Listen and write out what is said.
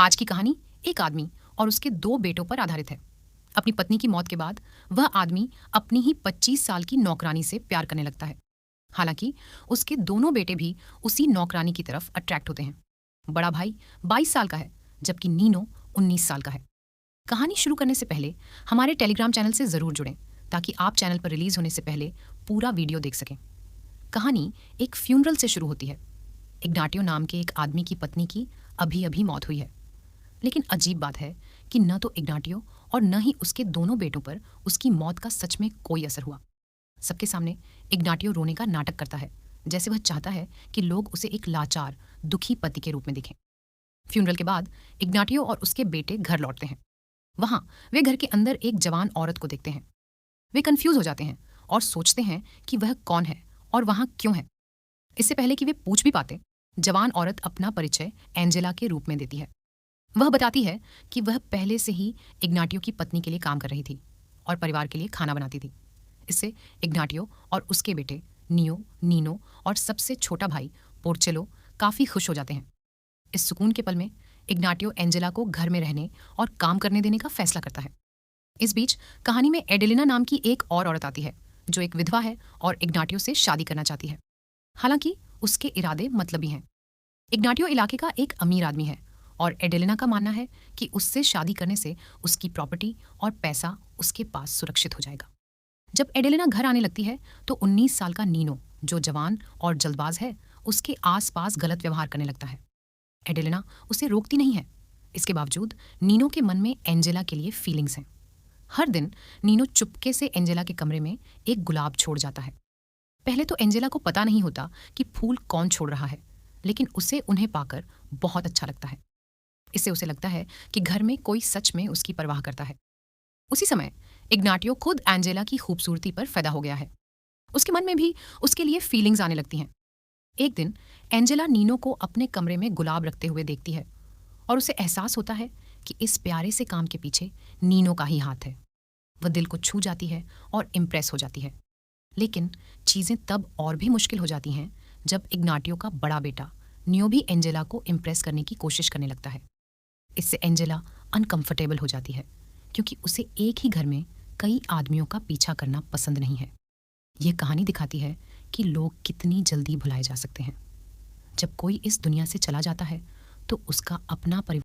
आज की कहानी एक आदमी और उसके 2 बेटों पर आधारित है। अपनी पत्नी की मौत के बाद वह आदमी अपनी ही 25 साल की नौकरानी से प्यार करने लगता है। हालांकि उसके दोनों बेटे भी उसी नौकरानी की तरफ अट्रैक्ट होते हैं। बड़ा भाई 22 साल का है, जबकि नीनो 19 साल का है। कहानी शुरू करने से पहले हमारे टेलीग्राम चैनल से जरूर जुड़ें, ताकि आप चैनल पर रिलीज होने से पहले पूरा वीडियो देख सकें। कहानी एक फ्यूनरल से शुरू होती है। इग्नाटियो नाम के एक आदमी की पत्नी की अभी अभी मौत हुई है। लेकिन अजीब बात है कि न तो इग्नाटियो और न ही उसके दोनों बेटों पर उसकी मौत का सच में कोई असर हुआ। सबके सामने इग्नाटियो रोने का नाटक करता है, जैसे वह चाहता है कि लोग उसे एक लाचार, दुखी पति के रूप में देखें। फ्यूनरल के बाद इग्नाटियो और उसके बेटे घर लौटते हैं। वहां वे घर के अंदर एक जवान औरत को देखते हैं। वे कंफ्यूज हो जाते हैं और सोचते हैं कि वह कौन है और वहां क्यों है। इससे पहले कि वे पूछ भी पाते, जवान औरत अपना परिचय एंजेला के रूप में देती है। वह बताती है कि वह पहले से ही इग्नाटियो की पत्नी के लिए काम कर रही थी और परिवार के लिए खाना बनाती थी। इससे इग्नाटियो और उसके बेटे नीनो और सबसे छोटा भाई पोर्चेलो काफी खुश हो जाते हैं। इस सुकून के पल में इग्नाटियो एंजेला को घर में रहने और काम करने देने का फैसला करता है। इस बीच कहानी में एडेलिना नाम की एक और औरत आती है, जो एक विधवा है और इग्नाटियो से शादी करना चाहती है। हालांकि उसके इरादे मतलबी हैं। इग्नाटियो इलाके का एक अमीर आदमी है और एडेलिना का मानना है कि उससे शादी करने से उसकी प्रॉपर्टी और पैसा उसके पास सुरक्षित हो जाएगा। जब एडेलिना घर आने लगती है तो 19 साल का नीनो, जो जवान और जल्दबाज है, उसके आसपास गलत व्यवहार करने लगता है। एडेलिना उसे रोकती नहीं है। इसके बावजूद नीनो के मन में एंजेला के लिए फीलिंग्स हैं। हर दिन नीनो चुपके से एंजेला के कमरे में एक गुलाब छोड़ जाता है। पहले तो एंजेला को पता नहीं होता कि फूल कौन छोड़ रहा है, लेकिन उसे उन्हें पाकर बहुत अच्छा लगता है। इससे उसे लगता है कि घर में कोई सच में उसकी परवाह करता है। उसी समय इग्नाटियो खुद एंजेला की खूबसूरती पर फिदा हो गया है। उसके मन में भी उसके लिए फीलिंग्स आने लगती हैं। एक दिन एंजेला नीनो को अपने कमरे में गुलाब रखते हुए देखती है और उसे एहसास होता है कि इस प्यारे से काम के पीछे नीनो का ही हाथ है। वह दिल को छू जाती है और इम्प्रेस हो जाती है। लेकिन चीजें तब और भी मुश्किल हो जाती हैं जब इग्नाटियो का बड़ा बेटा नियो भी एंजेला को इम्प्रेस करने की कोशिश करने लगता है। इससे एंजेला अनकंफर्टेबल हो जाती है, क्योंकि उसे एक ही घर में कई आदमियों का पीछा करना पसंद नहीं है। यह कहानी दिखाती है कि लोग कितनी जल्दी भुलाए जा सकते हैं। जब कोई इस दुनिया से चला जाता है तो उसका अपना परिवार